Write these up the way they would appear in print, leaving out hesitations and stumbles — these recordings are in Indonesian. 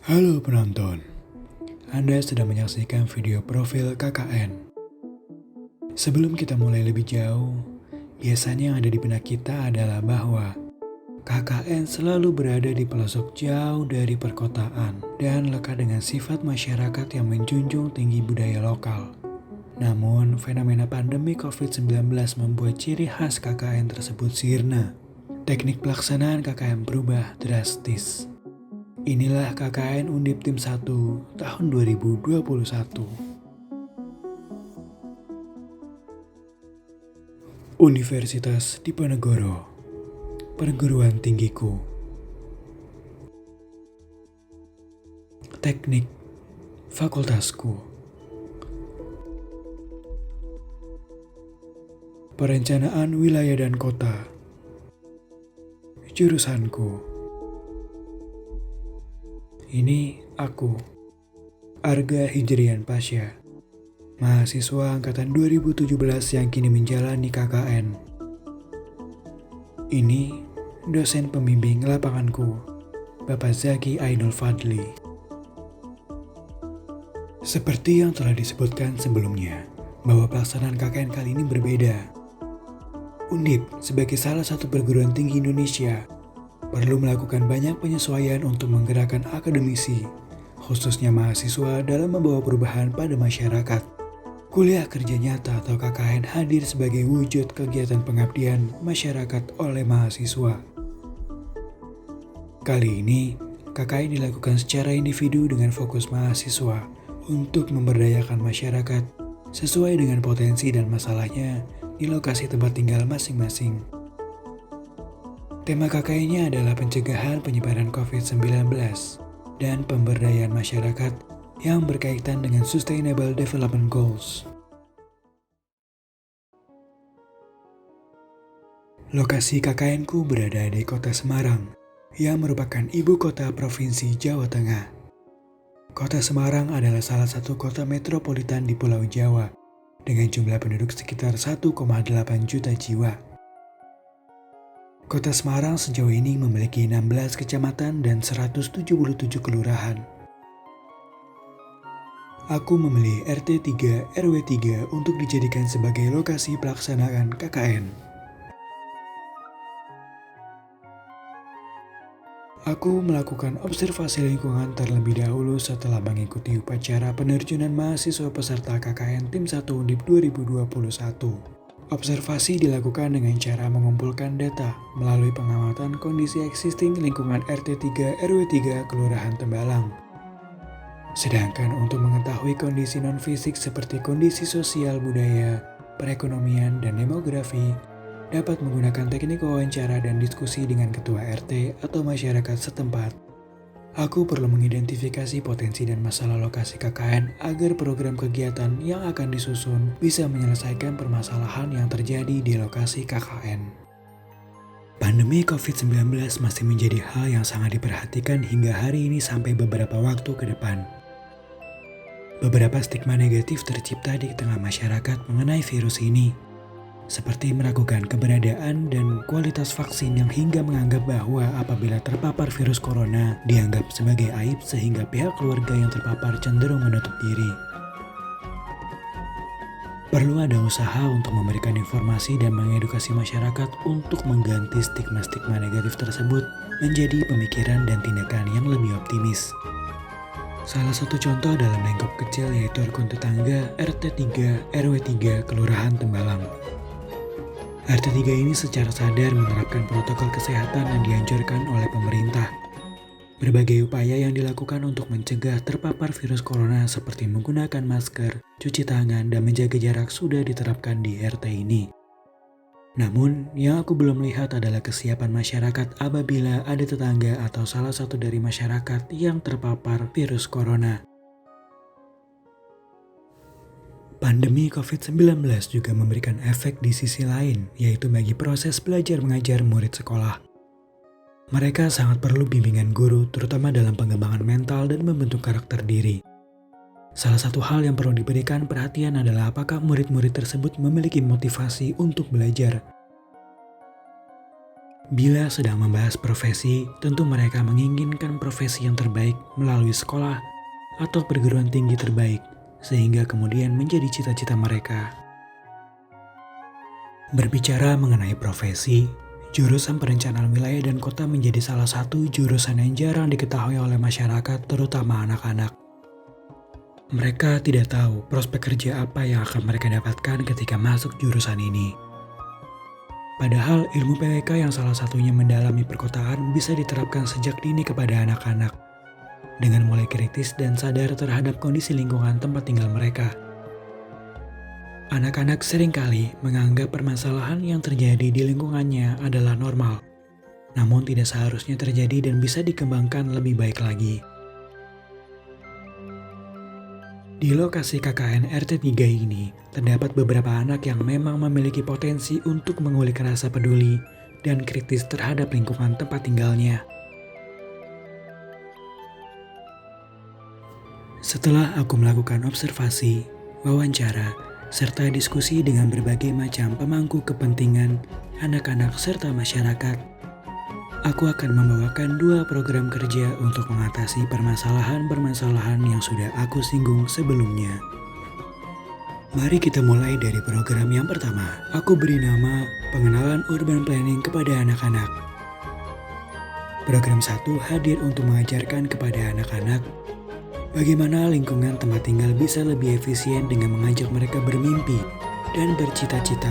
Halo penonton, Anda sedang menyaksikan video profil KKN. Sebelum kita mulai lebih jauh, biasanya yang ada di benak kita adalah bahwa KKN selalu berada di pelosok jauh dari perkotaan dan lekat dengan sifat masyarakat yang menjunjung tinggi budaya lokal. Namun, fenomena pandemi COVID-19 membuat ciri khas KKN tersebut sirna. Teknik pelaksanaan KKN berubah drastis. Inilah KKN Undip Tim 1 tahun 2021. Universitas Diponegoro, perguruan tinggiku. Teknik, fakultasku. Perencanaan wilayah dan kota, jurusanku. Ini aku, Arga Hijrian Pasha, mahasiswa angkatan 2017 yang kini menjalani KKN. Ini dosen pembimbing lapanganku, Bapak Zaki Ainul Fadli. Seperti yang telah disebutkan sebelumnya, bahwa pelaksanaan KKN kali ini berbeda. Undip sebagai salah satu perguruan tinggi Indonesia perlu melakukan banyak penyesuaian untuk menggerakkan akademisi, khususnya mahasiswa dalam membawa perubahan pada masyarakat. Kuliah kerja nyata atau KKN hadir sebagai wujud kegiatan pengabdian masyarakat oleh mahasiswa. Kali ini, KKN dilakukan secara individu dengan fokus mahasiswa untuk memberdayakan masyarakat sesuai dengan potensi dan masalahnya di lokasi tempat tinggal masing-masing. Tema KKN-nya adalah pencegahan penyebaran COVID-19 dan pemberdayaan masyarakat yang berkaitan dengan Sustainable Development Goals. Lokasi KKN-ku berada di kota Semarang, yang merupakan ibu kota Provinsi Jawa Tengah. Kota Semarang adalah salah satu kota metropolitan di Pulau Jawa, dengan jumlah penduduk sekitar 1,8 juta jiwa. Kota Semarang sejauh ini memiliki 16 kecamatan dan 177 kelurahan. Aku memilih RT 3 RW 3 untuk dijadikan sebagai lokasi pelaksanaan KKN. Aku melakukan observasi lingkungan terlebih dahulu setelah mengikuti upacara penerjunan mahasiswa peserta KKN Tim 1 Undip 2021. Observasi dilakukan dengan cara mengumpulkan data melalui pengamatan kondisi existing lingkungan RT 3 RW 3 Kelurahan Tembalang. Sedangkan untuk mengetahui kondisi non-fisik seperti kondisi sosial budaya, perekonomian, dan demografi, dapat menggunakan teknik wawancara dan diskusi dengan ketua RT atau masyarakat setempat. Aku perlu mengidentifikasi potensi dan masalah lokasi KKN agar program kegiatan yang akan disusun bisa menyelesaikan permasalahan yang terjadi di lokasi KKN. Pandemi COVID-19 masih menjadi hal yang sangat diperhatikan hingga hari ini sampai beberapa waktu ke depan. Beberapa stigma negatif tercipta di tengah masyarakat mengenai virus ini, seperti meragukan keberadaan dan kualitas vaksin yang hingga menganggap bahwa apabila terpapar virus corona dianggap sebagai aib sehingga pihak keluarga yang terpapar cenderung menutup diri. Perlu ada usaha untuk memberikan informasi dan mengedukasi masyarakat untuk mengganti stigma-stigma negatif tersebut menjadi pemikiran dan tindakan yang lebih optimis. Salah satu contoh dalam lingkup kecil yaitu rukun tetangga RT 3 RW 3 Kelurahan Tembalang. RT 3 ini secara sadar menerapkan protokol kesehatan yang dianjurkan oleh pemerintah. Berbagai upaya yang dilakukan untuk mencegah terpapar virus corona seperti menggunakan masker, cuci tangan, dan menjaga jarak sudah diterapkan di RT ini. Namun, yang aku belum lihat adalah kesiapan masyarakat apabila ada tetangga atau salah satu dari masyarakat yang terpapar virus corona. Pandemi COVID-19 juga memberikan efek di sisi lain, yaitu bagi proses belajar mengajar murid sekolah. Mereka sangat perlu bimbingan guru, terutama dalam pengembangan mental dan membentuk karakter diri. Salah satu hal yang perlu diberikan perhatian adalah apakah murid-murid tersebut memiliki motivasi untuk belajar. Bila sedang membahas profesi, tentu mereka menginginkan profesi yang terbaik melalui sekolah atau perguruan tinggi terbaik, sehingga kemudian menjadi cita-cita mereka. Berbicara mengenai profesi, jurusan perencanaan wilayah dan kota menjadi salah satu jurusan yang jarang diketahui oleh masyarakat, terutama anak-anak. Mereka tidak tahu prospek kerja apa yang akan mereka dapatkan ketika masuk jurusan ini. Padahal ilmu PWK yang salah satunya mendalami perkotaan bisa diterapkan sejak dini kepada anak-anak, dengan mulai kritis dan sadar terhadap kondisi lingkungan tempat tinggal mereka. Anak-anak seringkali menganggap permasalahan yang terjadi di lingkungannya adalah normal, namun tidak seharusnya terjadi dan bisa dikembangkan lebih baik lagi. Di lokasi KKN RT 3 ini, terdapat beberapa anak yang memang memiliki potensi untuk mengulik rasa peduli dan kritis terhadap lingkungan tempat tinggalnya. Setelah aku melakukan observasi, wawancara, serta diskusi dengan berbagai macam pemangku kepentingan, anak-anak serta masyarakat, aku akan membawakan 2 program kerja untuk mengatasi permasalahan-permasalahan yang sudah aku singgung sebelumnya. Mari kita mulai dari program yang pertama. Aku beri nama Pengenalan Urban Planning kepada anak-anak. Program 1 hadir untuk mengajarkan kepada anak-anak bagaimana lingkungan tempat tinggal bisa lebih efisien dengan mengajak mereka bermimpi dan bercita-cita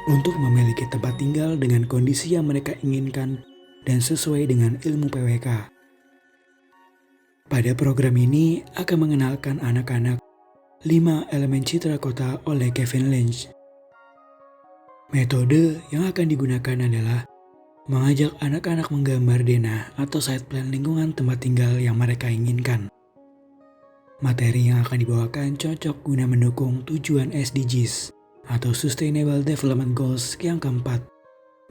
untuk memiliki tempat tinggal dengan kondisi yang mereka inginkan dan sesuai dengan ilmu PWK. Pada program ini akan mengenalkan anak-anak 5 elemen citra kota oleh Kevin Lynch. Metode yang akan digunakan adalah mengajak anak-anak menggambar denah atau site plan lingkungan tempat tinggal yang mereka inginkan. Materi yang akan dibawakan cocok guna mendukung tujuan SDGs atau Sustainable Development Goals yang keempat.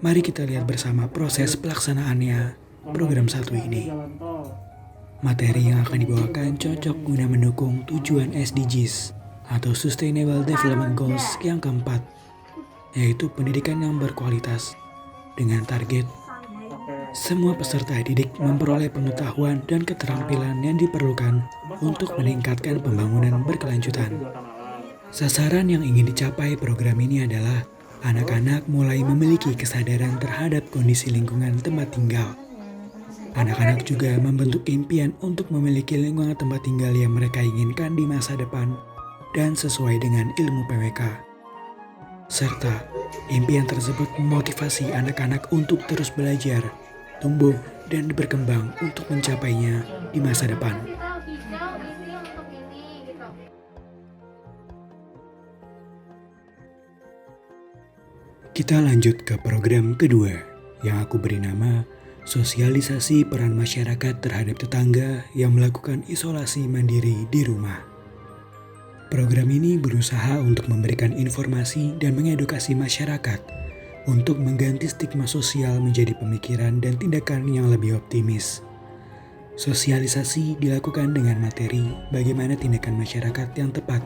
Mari kita lihat bersama proses pelaksanaannya program 1 ini. Materi yang akan dibawakan cocok guna mendukung tujuan SDGs atau Sustainable Development Goals yang keempat, yaitu pendidikan yang berkualitas dengan target semua peserta didik memperoleh pengetahuan dan keterampilan yang diperlukan untuk meningkatkan pembangunan berkelanjutan. Sasaran yang ingin dicapai program ini adalah anak-anak mulai memiliki kesadaran terhadap kondisi lingkungan tempat tinggal. Anak-anak juga membentuk impian untuk memiliki lingkungan tempat tinggal yang mereka inginkan di masa depan dan sesuai dengan ilmu PWK. Serta impian tersebut memotivasi anak-anak untuk terus belajar, tumbuh, dan berkembang untuk mencapainya di masa depan. Kita lanjut ke program kedua yang aku beri nama Sosialisasi Peran Masyarakat Terhadap Tetangga yang Melakukan Isolasi Mandiri di Rumah. Program ini berusaha untuk memberikan informasi dan mengedukasi masyarakat untuk mengganti stigma sosial menjadi pemikiran dan tindakan yang lebih optimis. Sosialisasi dilakukan dengan materi bagaimana tindakan masyarakat yang tepat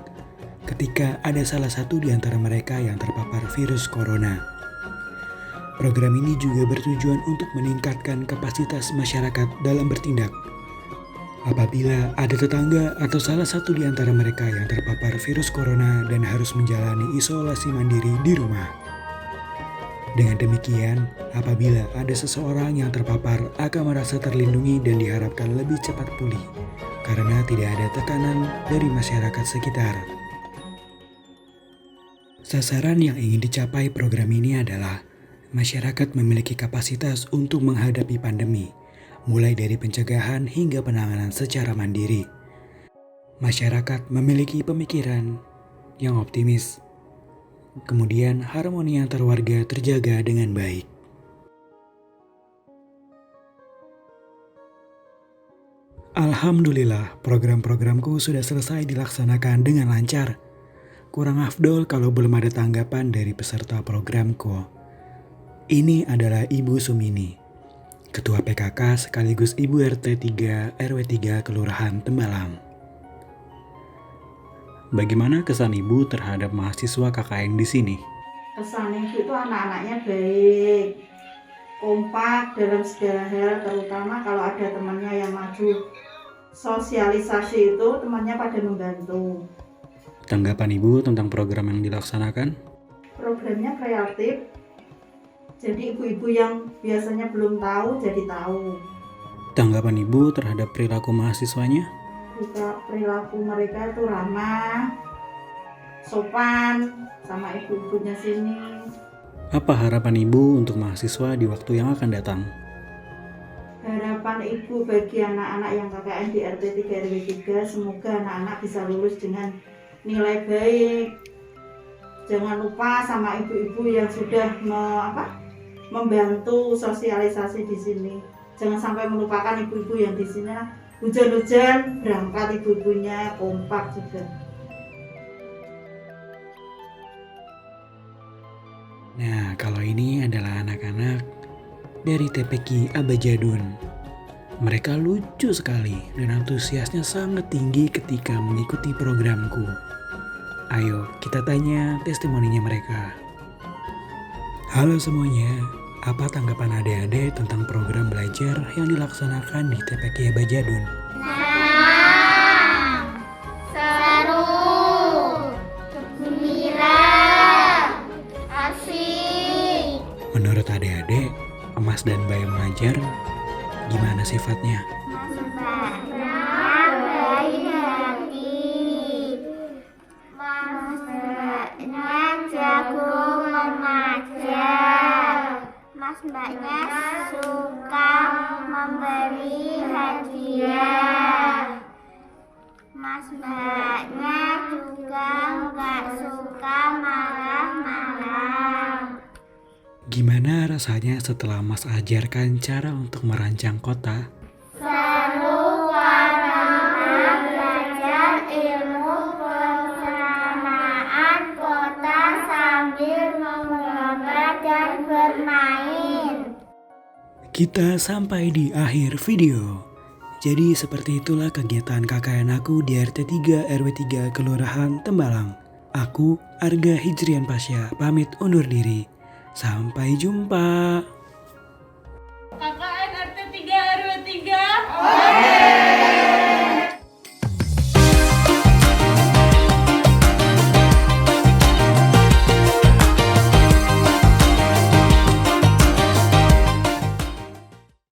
ketika ada salah satu di antara mereka yang terpapar virus corona. Program ini juga bertujuan untuk meningkatkan kapasitas masyarakat dalam bertindak. Apabila ada tetangga atau salah satu di antara mereka yang terpapar virus corona dan harus menjalani isolasi mandiri di rumah. Dengan demikian, apabila ada seseorang yang terpapar akan merasa terlindungi dan diharapkan lebih cepat pulih karena tidak ada tekanan dari masyarakat sekitar. Sasaran yang ingin dicapai program ini adalah masyarakat memiliki kapasitas untuk menghadapi pandemi, mulai dari pencegahan hingga penanganan secara mandiri. Masyarakat memiliki pemikiran yang optimis, kemudian harmoni antar warga terjaga dengan baik. Alhamdulillah, program-programku sudah selesai dilaksanakan dengan lancar. Kurang afdol kalau belum ada tanggapan dari peserta programku. Ini adalah Ibu Sumini, Ketua PKK sekaligus Ibu RT 3 RW 3 Kelurahan Tembalang. Bagaimana kesan Ibu terhadap mahasiswa KKN di sini? Kesan Ibu itu anak-anaknya baik, kompak dalam segala hal, terutama kalau ada temannya yang maju sosialisasi itu temannya pada membantu. Tanggapan Ibu tentang program yang dilaksanakan? Programnya kreatif, jadi ibu-ibu yang biasanya belum tahu jadi tahu. Tanggapan Ibu terhadap perilaku mahasiswanya? Perilaku mereka itu ramah, sopan sama ibu-ibunya sini. Apa harapan Ibu untuk mahasiswa di waktu yang akan datang? Harapan ibu bagi anak-anak yang KKN di RT 3 RW 3, semoga anak-anak bisa lulus dengan nilai baik. Jangan lupa sama ibu-ibu yang sudah membantu sosialisasi di sini. Jangan sampai melupakan ibu-ibu yang di sini. Hujan-hujan berangkat ibu-ibunya, kompak juga. Nah, kalau ini adalah anak-anak dari TPQ Abajadun. Mereka lucu sekali dan antusiasnya sangat tinggi ketika mengikuti programku. Ayo kita tanya testimoninya mereka. Halo semuanya, apa tanggapan adik-adik tentang program belajar yang dilaksanakan di TPQ Abajadun? Seru, gembira, asik. Menurut adik-adik, Emas dan Bay mengajar, gimana sifatnya? Mbaknya baik hati. Mbaknya jago mengajar. Mbaknya suka memberi hadiah. Mbaknya juga nggak suka marah-marah. Gimana rasanya setelah Mas ajarkan cara untuk merancang kota? Seru karena belajar ilmu perencanaan kota sambil menggambar dan bermain. Kita sampai di akhir video. Jadi seperti itulah kegiatan KKN aku di RT 3 RW 3 Kelurahan Tembalang. Aku, Arga Hijrian Pasya, pamit undur diri. Sampai jumpa.